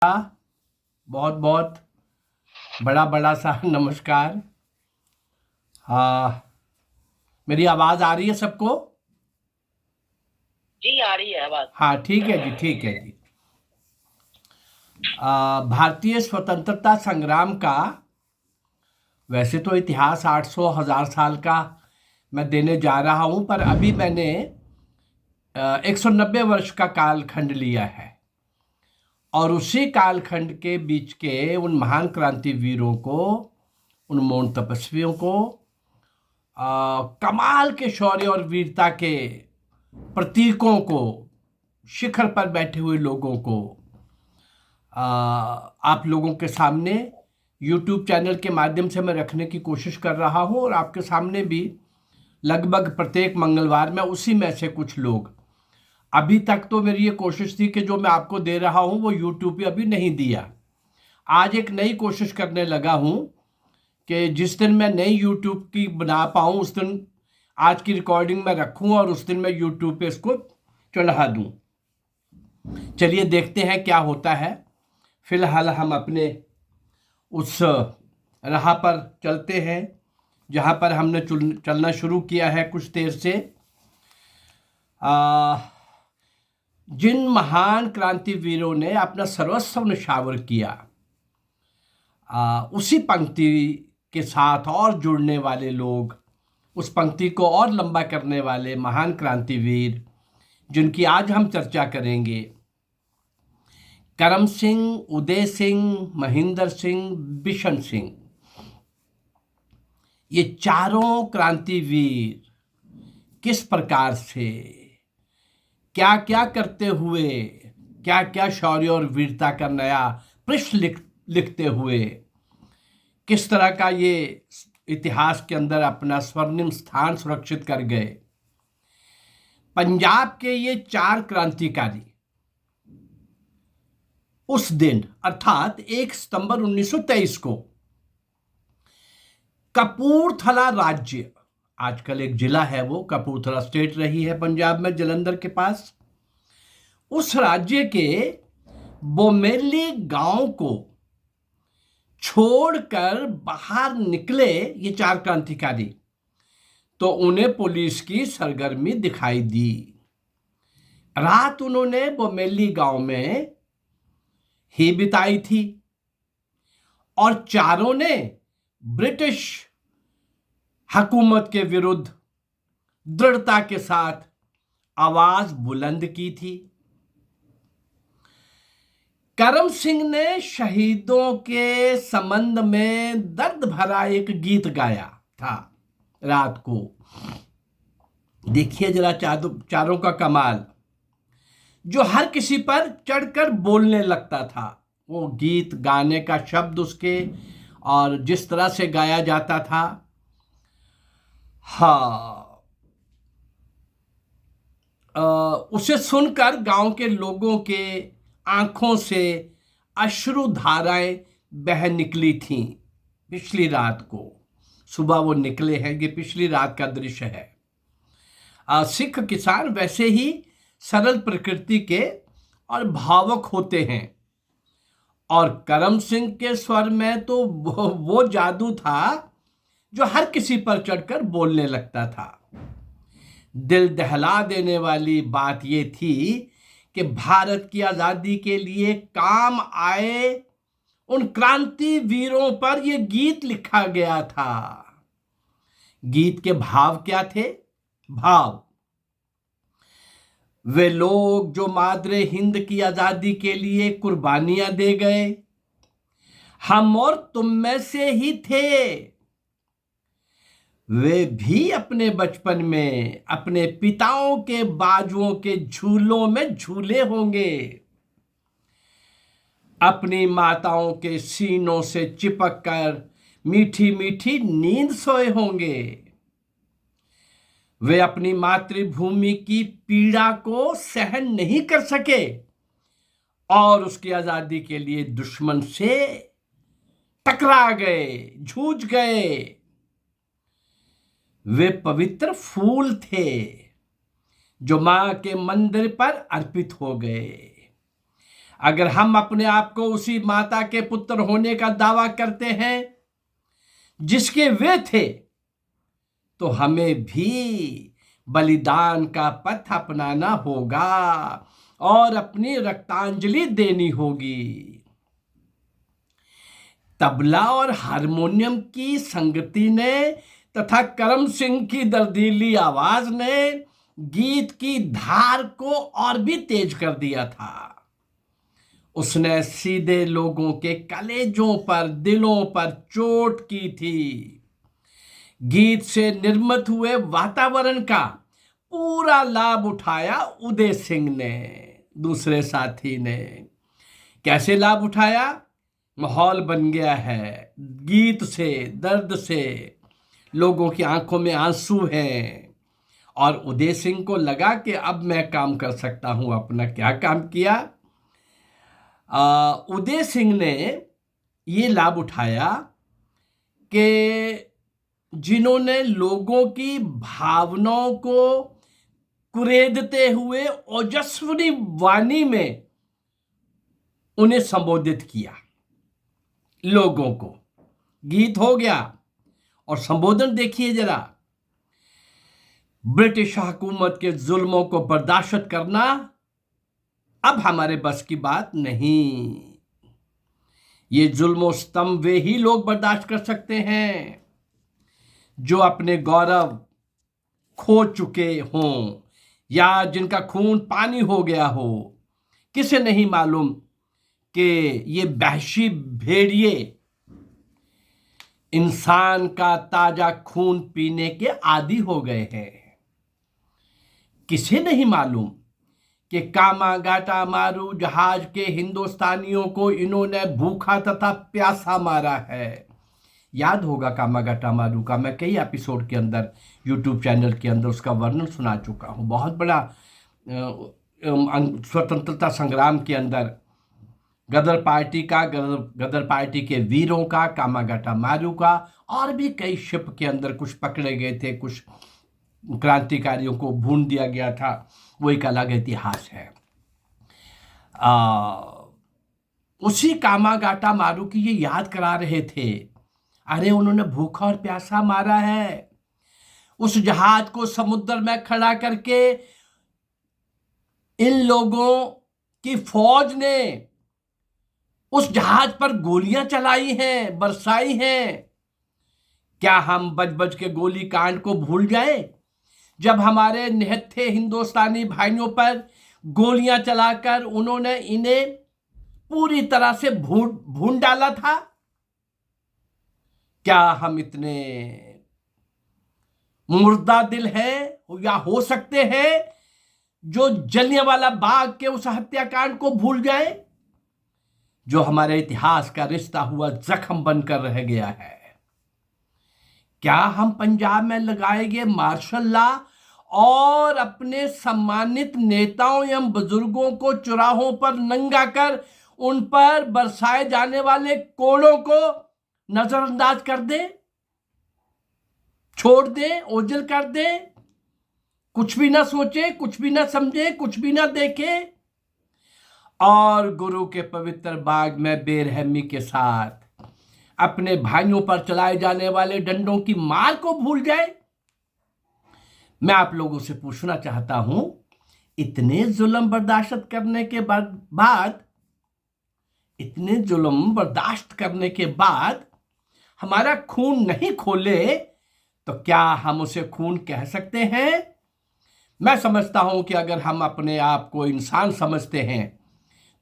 बहुत बहुत बड़ा बड़ा सा नमस्कार। हाँ, मेरी आवाज़ आ रही है सबको? जी आ रही है आवाज। हाँ, ठीक है जी, ठीक है जी। भारतीय स्वतंत्रता संग्राम का वैसे तो इतिहास 800 हजार साल का मैं देने जा रहा हूँ, पर अभी मैंने 190 वर्ष का कालखंड लिया है। और उसी कालखंड के बीच के उन महान क्रांतिवीरों को, उन मौन तपस्वियों को, कमाल के शौर्य और वीरता के प्रतीकों को, शिखर पर बैठे हुए लोगों को आप लोगों के सामने YouTube चैनल के माध्यम से मैं रखने की कोशिश कर रहा हूं। और आपके सामने भी लगभग प्रत्येक मंगलवार में उसी में से कुछ लोग, अभी तक तो मेरी ये कोशिश थी कि जो मैं आपको दे रहा हूं वो YouTube पे अभी नहीं दिया। आज एक नई कोशिश करने लगा हूं कि जिस दिन मैं नई YouTube की बना पाऊँ उस दिन आज की रिकॉर्डिंग में रखूं और उस दिन मैं YouTube पे इसको चढ़ा दूं। चलिए देखते हैं क्या होता है। फिलहाल हम अपने उस राह पर चलते हैं जहां पर हमने चलना शुरू किया है कुछ देर से। आ, जिन महान क्रांतिवीरों ने अपना सर्वस्व न्यौछावर किया, उसी पंक्ति के साथ और जुड़ने वाले लोग, उस पंक्ति को और लंबा करने वाले महान क्रांतिवीर जिनकी आज हम चर्चा करेंगे, करम सिंह, उदय सिंह, महेंद्र सिंह, बिशन सिंह। ये चारों क्रांतिवीर किस प्रकार से, क्या क्या करते हुए, क्या क्या शौर्य और वीरता का नया पृष्ठ लिखते हुए, किस तरह का ये इतिहास के अंदर अपना स्वर्णिम स्थान सुरक्षित कर गए। पंजाब के ये चार क्रांतिकारी उस दिन अर्थात 1 सितंबर 1923 को कपूरथला राज्य, आजकल एक जिला है वो, कपूरथला स्टेट रही है पंजाब में जलंधर के पास, उस राज्य के बोमेली गांव को छोड़कर बाहर निकले ये चार क्रांतिकारी, तो उन्हें पुलिस की सरगर्मी दिखाई दी। रात उन्होंने बोमेली गांव में ही बिताई थी और चारों ने ब्रिटिश हुकूमत के विरुद्ध दृढ़ता के साथ आवाज बुलंद की थी। करम सिंह ने शहीदों के संबंध में दर्द भरा एक गीत गाया था रात को। देखिए जरा चारों का कमाल, जो हर किसी पर चढ़कर बोलने लगता था। वो गीत गाने का शब्द उसके और जिस तरह से गाया जाता था, हाँ, उसे सुनकर गांव के लोगों के आंखों से अश्रु धाराएं बह निकली थीं। पिछली रात को सुबह वो निकले हैं, ये पिछली रात का दृश्य है। सिख किसान वैसे ही सरल प्रकृति के और भावुक होते हैं, और करम सिंह के स्वर में तो वो जादू था जो हर किसी पर चढ़कर बोलने लगता था। दिल दहला देने वाली बात ये थी कि भारत की आजादी के लिए काम आए उन क्रांति वीरों पर यह गीत लिखा गया था। गीत के भाव क्या थे? भाव, वे लोग जो मादरे हिंद की आजादी के लिए कुर्बानियां दे गए, हम और तुम में से ही थे। वे भी अपने बचपन में अपने पिताओं के बाजुओं के झूलों में झूले होंगे, अपनी माताओं के सीनों से चिपक कर मीठी मीठी नींद सोए होंगे। वे अपनी मातृभूमि की पीड़ा को सहन नहीं कर सके और उसकी आजादी के लिए दुश्मन से टकरा गए, जूझ गए। वे पवित्र फूल थे जो मां के मंदिर पर अर्पित हो गए। अगर हम अपने आप को उसी माता के पुत्र होने का दावा करते हैं जिसके वे थे, तो हमें भी बलिदान का पथ अपनाना होगा और अपनी रक्तांजलि देनी होगी। तबला और हारमोनियम की संगति ने तथा करम सिंह की दर्दीली आवाज ने गीत की धार को और भी तेज कर दिया था। उसने सीधे लोगों के कलेजों पर, दिलों पर चोट की थी। गीत से निर्मित हुए वातावरण का पूरा लाभ उठाया उदय सिंह ने, दूसरे साथी ने। कैसे लाभ उठाया? माहौल बन गया है, गीत से, दर्द से लोगों की आंखों में आंसू हैं, और उदय सिंह को लगा कि अब मैं काम कर सकता हूं अपना। क्या काम किया? उदय सिंह ने ये लाभ उठाया कि जिन्होंने लोगों की भावनाओं को कुरेदते हुए ओजस्वी वाणी में उन्हें संबोधित किया, लोगों को। गीत हो गया और संबोधन देखिए जरा। ब्रिटिश हुकूमत के जुल्मों को बर्दाश्त करना अब हमारे बस की बात नहीं। ये जुल्मों स्तंभ वे ही लोग बर्दाश्त कर सकते हैं जो अपने गौरव खो चुके हों या जिनका खून पानी हो गया हो। किसे नहीं मालूम कि ये वहशी भेड़िए इंसान का ताजा खून पीने के आदी हो गए हैं। किसे नहीं मालूम कि कामागाटा मारू जहाज के हिंदुस्तानियों को इन्होंने भूखा तथा प्यासा मारा है। याद होगा कामागाटा मारू का, मैं कई एपिसोड के अंदर यूट्यूब चैनल के अंदर उसका वर्णन सुना चुका हूँ। बहुत बड़ा स्वतंत्रता संग्राम के अंदर गदर पार्टी का, गदर पार्टी के वीरों का, कामागाटा मारू का, और भी कई शिप के अंदर कुछ पकड़े गए थे, कुछ क्रांतिकारियों को भून दिया गया था। वो एक अलग इतिहास है। उसी कामागाटा मारू की ये याद करा रहे थे। अरे उन्होंने भूखा और प्यासा मारा है। उस जहाज को समुद्र में खड़ा करके इन लोगों की फौज ने उस जहाज पर गोलियां चलाई हैं, बरसाई हैं। क्या हम बच बच के गोली कांड को भूल जाए जब हमारे निहत्थे हिंदुस्तानी भाइयों पर गोलियां चलाकर उन्होंने इन्हें पूरी तरह से भून डाला था? क्या हम इतने मुर्दा दिल हैं या हो सकते हैं जो जलियांवाला बाग के उस हत्याकांड को भूल जाए जो हमारे इतिहास का रिश्ता हुआ जख्म बनकर रह गया है? क्या हम पंजाब में लगाएंगे मार्शल लॉ और अपने सम्मानित नेताओं एवं बुजुर्गों को चौराहों पर नंगा कर उन पर बरसाए जाने वाले कोड़ों को नजरअंदाज कर दे, छोड़ दे, ओझल कर दे, कुछ भी ना सोचे, कुछ भी ना समझे, कुछ भी ना देखे, और गुरु के पवित्र बाग में बेरहमी के साथ अपने भाइयों पर चलाए जाने वाले डंडों की मार को भूल जाए? मैं आप लोगों से पूछना चाहता हूं, इतने जुल्म बर्दाश्त करने के बाद इतने जुल्म बर्दाश्त करने के बाद हमारा खून नहीं खोले तो क्या हम उसे खून कह सकते हैं? मैं समझता हूं कि अगर हम अपने आप को इंसान समझते हैं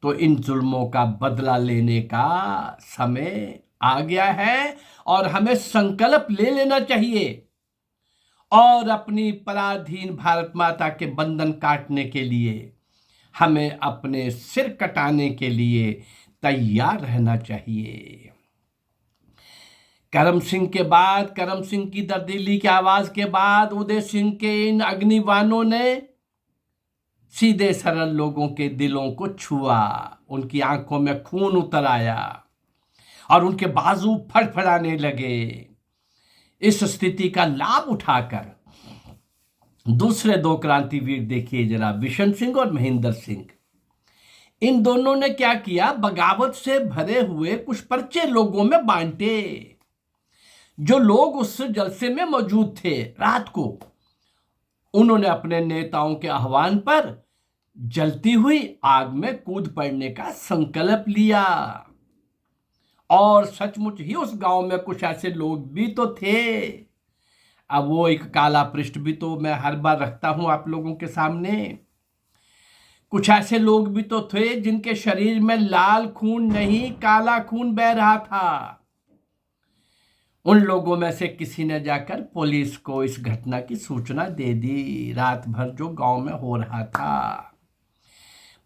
तो इन जुल्मों का बदला लेने का समय आ गया है और हमें संकल्प ले लेना चाहिए और अपनी पराधीन भारत माता के बंधन काटने के लिए हमें अपने सिर कटाने के लिए तैयार रहना चाहिए। करम सिंह के बाद, करम सिंह की दर्दीली की आवाज के बाद उदय सिंह के इन अग्निवानों ने सीधे सरल लोगों के दिलों को छुआ, उनकी आंखों में खून उतर आया और उनके बाजू फड़फड़ाने लगे। इस स्थिति का लाभ उठाकर दूसरे दो क्रांतिवीर देखिए जरा, बिशन सिंह और महेंद्र सिंह। इन दोनों ने क्या किया, बगावत से भरे हुए कुछ पर्चे लोगों में बांटे। जो लोग उस जलसे में मौजूद थे रात को, उन्होंने अपने नेताओं के आह्वान पर जलती हुई आग में कूद पड़ने का संकल्प लिया। और सचमुच ही उस गांव में कुछ ऐसे लोग भी तो थे। अब वो एक काला पृष्ठ भी तो मैं हर बार रखता हूं आप लोगों के सामने। कुछ ऐसे लोग भी तो थे जिनके शरीर में लाल खून नहीं, काला खून बह रहा था। उन लोगों में से किसी ने जाकर पुलिस को इस घटना की सूचना दे दी, रात भर जो गांव में हो रहा था।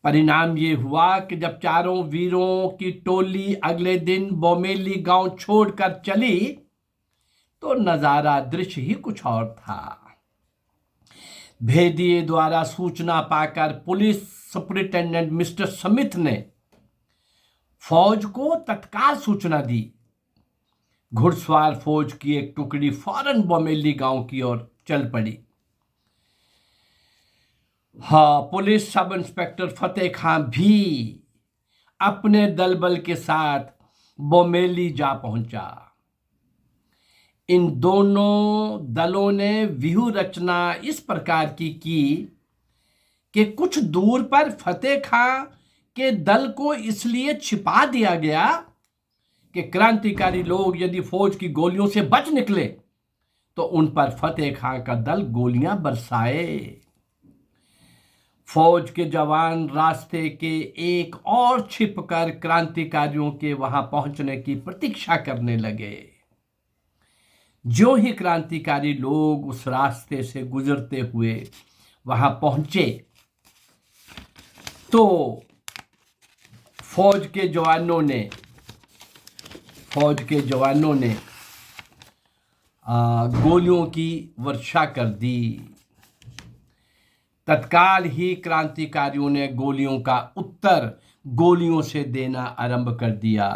परिणाम ये हुआ कि जब चारों वीरों की टोली अगले दिन बोमेली गांव छोड़कर चली, तो नजारा दृश्य ही कुछ और था। भेदिए द्वारा सूचना पाकर पुलिस सुपरिटेंडेंट मिस्टर स्मिथ ने फौज को तत्काल सूचना दी। घुड़सवार फौज की एक टुकड़ी फौरन बोमेली गांव की ओर चल पड़ी। पुलिस सब इंस्पेक्टर फतेह खां भी अपने दल बल के साथ बोमेली जा पहुंचा। इन दोनों दलों ने व्यूह रचना इस प्रकार की कि कुछ दूर पर फतेह खां के दल को इसलिए छिपा दिया गया कि क्रांतिकारी लोग यदि फौज की गोलियों से बच निकले तो उन पर फतेह खां का दल गोलियां बरसाए। फौज के जवान रास्ते के एक और छिपकर क्रांतिकारियों के वहां पहुंचने की प्रतीक्षा करने लगे। जो ही क्रांतिकारी लोग उस रास्ते से गुजरते हुए वहां पहुंचे, तो फौज के जवानों ने गोलियों की वर्षा कर दी। तत्काल ही क्रांतिकारियों ने गोलियों का उत्तर गोलियों से देना आरंभ कर दिया।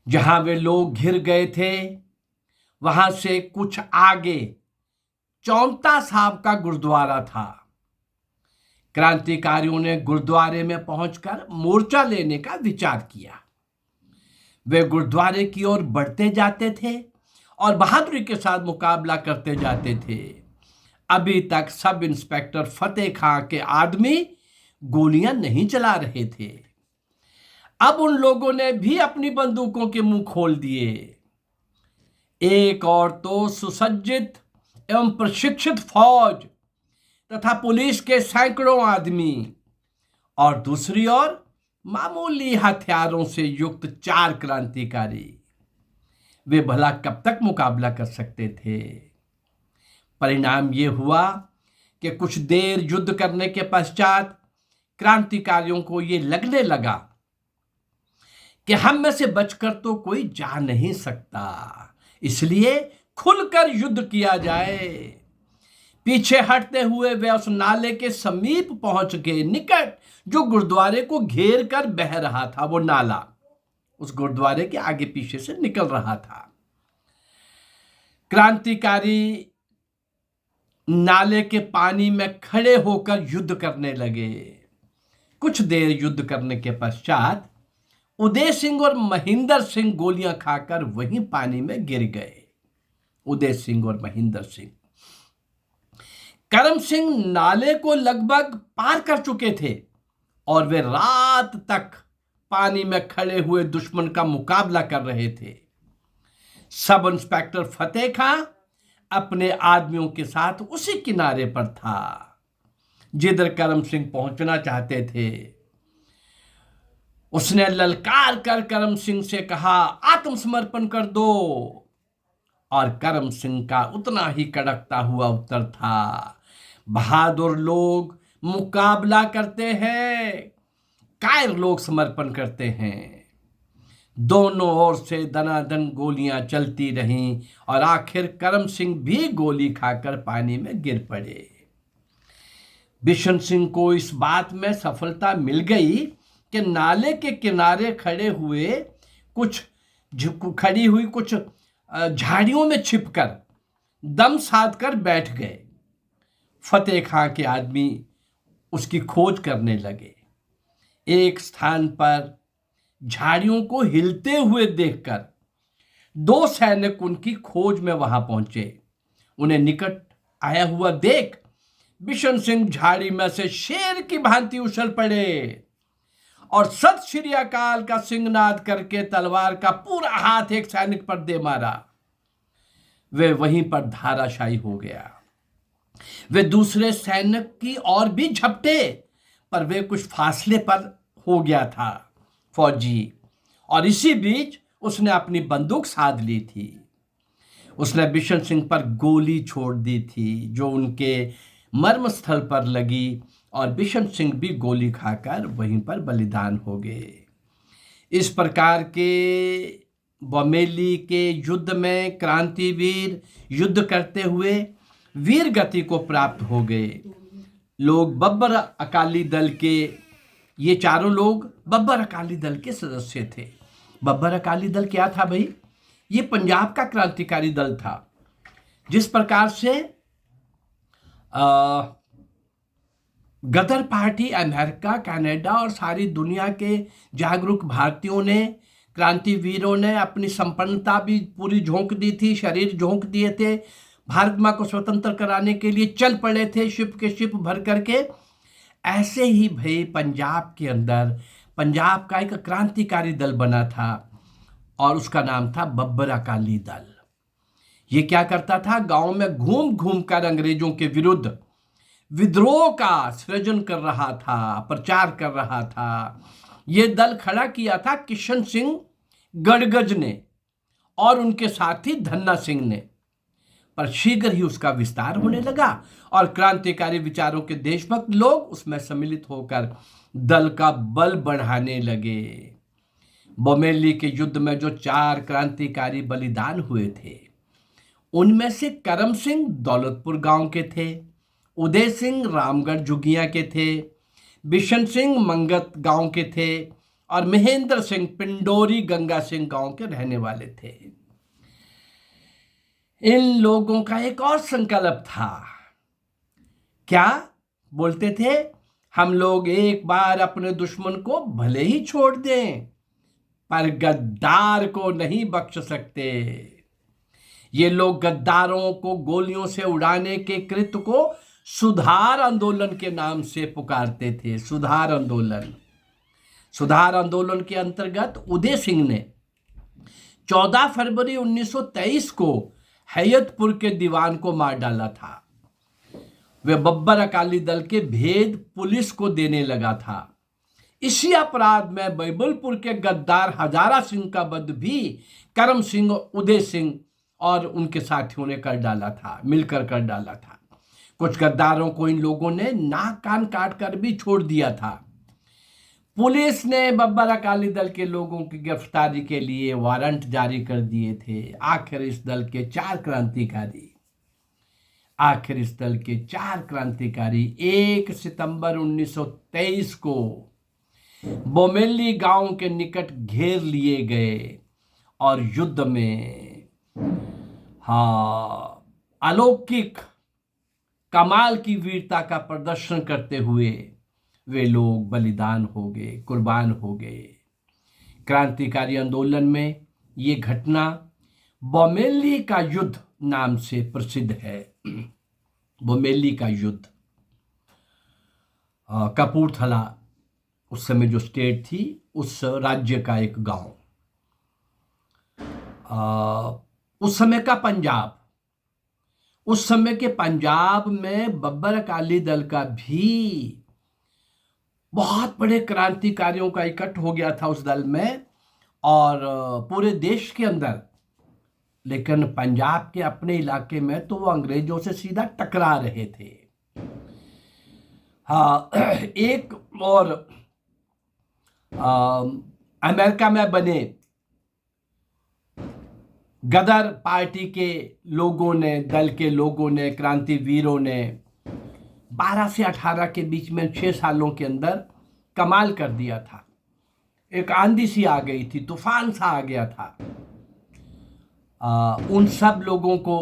जहां वे लोग घिर गए थे, वहां से कुछ आगे चौंता साहब का गुरुद्वारा था। क्रांतिकारियों ने गुरुद्वारे में पहुंचकर मोर्चा लेने का विचार किया। वे गुरुद्वारे की ओर बढ़ते जाते थे और बहादुरी के साथ मुकाबला करते जाते थे। अभी तक सब इंस्पेक्टर फतेह खां के आदमी गोलियां नहीं चला रहे थे। अब उन लोगों ने भी अपनी बंदूकों के मुंह खोल दिए। एक और तो सुसज्जित एवं प्रशिक्षित फौज तथा पुलिस के सैकड़ों आदमी, और दूसरी ओर मामूली हथियारों से युक्त 4 क्रांतिकारी। वे भला कब तक मुकाबला कर सकते थे? परिणाम ये हुआ कि कुछ देर युद्ध करने के पश्चात क्रांतिकारियों को ये लगने लगा कि हम में से बचकर तो कोई जा नहीं सकता, इसलिए खुलकर युद्ध किया जाए। पीछे हटते हुए वे उस नाले के समीप पहुंच गए, निकट, जो गुरुद्वारे को घेर कर बह रहा था। वो नाला उस गुरुद्वारे के आगे पीछे से निकल रहा था। क्रांतिकारी नाले के पानी में खड़े होकर युद्ध करने लगे। कुछ देर युद्ध करने के पश्चात उदय सिंह और महेंद्र सिंह गोलियां खाकर वहीं पानी में गिर गए। उदय सिंह और महेंद्र सिंह। करम सिंह नाले को लगभग पार कर चुके थे और वे रात तक पानी में खड़े हुए दुश्मन का मुकाबला कर रहे थे। सब इंस्पेक्टर फतेह खां अपने आदमियों के साथ उसी किनारे पर था जिधर करम सिंह पहुंचना चाहते थे। उसने ललकार कर करम सिंह से कहा, आत्मसमर्पण कर दो। और करम सिंह का उतना ही कड़कता हुआ उत्तर था, बहादुर लोग मुकाबला करते हैं, कायर लोग समर्पण करते हैं। दोनों ओर से दनादन गोलियां चलती रहीं और आखिर करम सिंह भी गोली खाकर पानी में गिर पड़े। बिशन सिंह को इस बात में सफलता मिल गई कि नाले के किनारे खड़ी हुई कुछ झाड़ियों में छिपकर दम साध कर बैठ गए। फतेह खां के आदमी उसकी खोज करने लगे। एक स्थान पर झाड़ियों को हिलते हुए देखकर दो सैनिक उनकी खोज में वहां पहुंचे। उन्हें निकट आया हुआ देख बिशन सिंह झाड़ी में से शेर की भांति उछल पड़े और सत श्री अकाल का सिंहनाद करके तलवार का पूरा हाथ एक सैनिक पर दे मारा। वे वहीं पर धाराशायी हो गया। वे दूसरे सैनिक की ओर भी झपटे, पर वे कुछ फासले पर हो गया था फौजी, और इसी बीच उसने अपनी बंदूक साध ली थी। उसने बिशन सिंह पर गोली छोड़ दी थी जो उनके मर्म स्थल पर लगी, और बिशन सिंह भी गोली खाकर वहीं पर बलिदान हो गए। इस प्रकार के बमेली के युद्ध में क्रांतिवीर युद्ध करते हुए वीर गति को प्राप्त हो गए। लोग बब्बर अकाली दल के, ये चारों लोग बब्बर अकाली दल के सदस्य थे। बब्बर अकाली दल क्या था भाई? ये पंजाब का क्रांतिकारी दल था। जिस प्रकार से गदर पार्टी अमेरिका, कनाडा और सारी दुनिया के जागरूक भारतीयों ने, क्रांतिवीरों ने अपनी संपन्नता भी पूरी झोंक दी थी, शरीर झोंक दिए थे, भारत माँ को स्वतंत्र कराने के लिए चल पड़े थे शिप के शिप भर करके। ऐसे ही भाई पंजाब के अंदर पंजाब का एक क्रांतिकारी दल बना था और उसका नाम था बब्बर अकाली दल। ये क्या करता था? गांव में घूम घूम कर अंग्रेजों के विरुद्ध विद्रोह का सृजन कर रहा था, प्रचार कर रहा था। ये दल खड़ा किया था किशन सिंह गड़गज ने और उनके साथी धन्ना सिंह ने, पर शीघ्र ही उसका विस्तार होने लगा और क्रांतिकारी विचारों के देशभक्त लोग उसमें सम्मिलित होकर दल का बल बढ़ाने लगे। बमेली के युद्ध में जो 4 क्रांतिकारी बलिदान हुए थे, उनमें से करम सिंह दौलतपुर गांव के थे, उदय सिंह रामगढ़ जुगिया के थे, बिशन सिंह मंगत गांव के थे और महेंद्र सिंह पिंडोरी गंगा सिंह गांव के रहने वाले थे। इन लोगों का एक और संकल्प था। क्या बोलते थे? हम लोग एक बार अपने दुश्मन को भले ही छोड़ दें, पर गद्दार को नहीं बख्श सकते। ये लोग गद्दारों को गोलियों से उड़ाने के कृत्य को सुधार आंदोलन के नाम से पुकारते थे। सुधार आंदोलन। सुधार आंदोलन के अंतर्गत उदय सिंह ने 14 फरवरी 1923 को हैयतपुर के दीवान को मार डाला था। वे बब्बर अकाली दल के भेद पुलिस को देने लगा था। इसी अपराध में बैबलपुर के गद्दार हजारा सिंह का वध भी करम सिंह, उदय सिंह और उनके साथियों ने कर डाला था, मिलकर कर डाला था। कुछ गद्दारों को इन लोगों ने नाक कान काट कर भी छोड़ दिया था। पुलिस ने बब्बर अकाली दल के लोगों की गिरफ्तारी के लिए वारंट जारी कर दिए थे। आखिर इस दल के 4 क्रांतिकारी 1 सितंबर 1923 को बोमेली गांव के निकट घेर लिए गए और युद्ध में अलौकिक कमाल की वीरता का प्रदर्शन करते हुए वे लोग बलिदान हो गए, कुर्बान हो गए। क्रांतिकारी आंदोलन में ये घटना बोमेली का युद्ध नाम से प्रसिद्ध है। बोमेली का युद्ध कपूरथला उस समय जो स्टेट थी, उस राज्य का एक गांव, उस समय का पंजाब, उस समय के पंजाब में बब्बर अकाली दल का भी बहुत बड़े क्रांतिकारियों का इकट्ठ हो गया था उस दल में और पूरे देश के अंदर। लेकिन पंजाब के अपने इलाके में तो वो अंग्रेजों से सीधा टकरा रहे थे। एक और अमेरिका में बने गदर पार्टी के लोगों ने, दल के लोगों ने, क्रांतिवीरों ने 12 से 18 के बीच में 6 सालों के अंदर कमाल कर दिया था। एक आंधी सी आ गई थी, तूफान सा आ गया था। उन सब लोगों को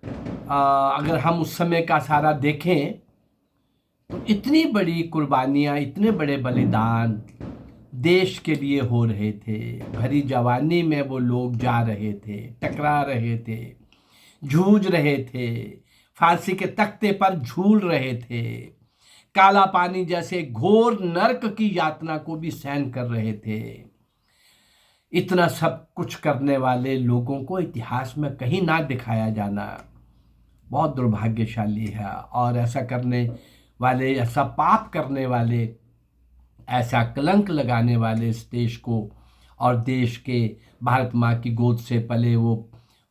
अगर हम उस समय का सारा देखें तो इतनी बड़ी कुर्बानियाँ, इतने बड़े बलिदान देश के लिए हो रहे थे। भरी जवानी में वो लोग जा रहे थे, टकरा रहे थे, जूझ रहे थे, फांसी के तख्ते पर झूल रहे थे, काला पानी जैसे घोर नरक की यातना को भी सहन कर रहे थे। इतना सब कुछ करने वाले लोगों को इतिहास में कहीं ना दिखाया जाना बहुत दुर्भाग्यशाली है। और ऐसा करने वाले, ऐसा पाप करने वाले, ऐसा कलंक लगाने वाले इस देश को और देश के भारत माँ की गोद से पले वो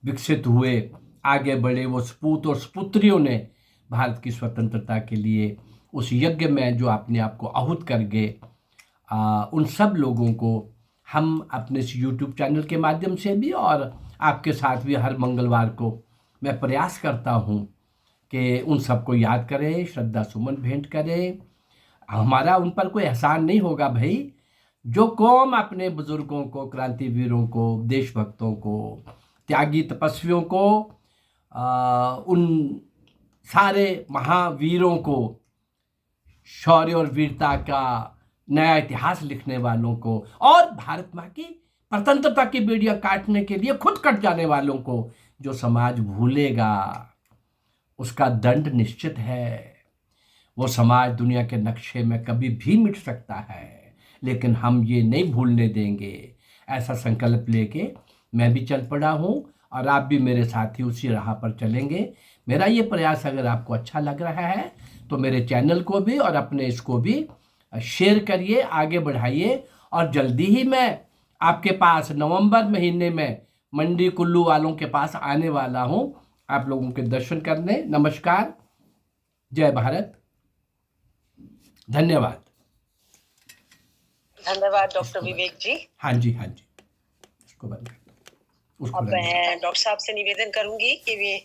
विकसित हुए, आगे बढ़े वो सपूत और सपुत्रियों ने भारत की स्वतंत्रता के लिए उस यज्ञ में जो अपने आप को आहूत कर गए, उन सब लोगों को हम अपने इस यूट्यूब चैनल के माध्यम से भी और आपके साथ भी हर मंगलवार को मैं प्रयास करता हूँ कि उन सबको याद करें, श्रद्धा सुमन भेंट करें। हमारा उन पर कोई एहसान नहीं होगा भाई। जो कौम अपने बुजुर्गों को, क्रांतिवीरों को, देशभक्तों को, त्यागी तपस्वियों को, उन सारे महावीरों को, शौर्य और वीरता का नया इतिहास लिखने वालों को, और भारत माँ की स्वतंत्रता की बेड़ियां काटने के लिए खुद कट जाने वालों को जो समाज भूलेगा उसका दंड निश्चित है। वो समाज दुनिया के नक्शे में कभी भी मिट सकता है, लेकिन हम ये नहीं भूलने देंगे। ऐसा संकल्प लेके मैं भी चल पड़ा हूँ और आप भी मेरे साथी उसी राह पर चलेंगे। मेरा ये प्रयास अगर आपको अच्छा लग रहा है तो मेरे चैनल को भी और अपने इसको भी शेयर करिए, आगे बढ़ाइए। और जल्दी ही मैं आपके पास नवंबर महीने में मंडी कुल्लू वालों के पास आने वाला हूँ आप लोगों के दर्शन करने। नमस्कार, जय भारत, धन्यवाद। धन्यवाद डॉक्टर विवेक जी। हाँ जी, हाँ जी, उसको बंद कर दो, उसको अब बंद कर दो। मैं डॉक्टर साहब से निवेदन करूंगी कि वे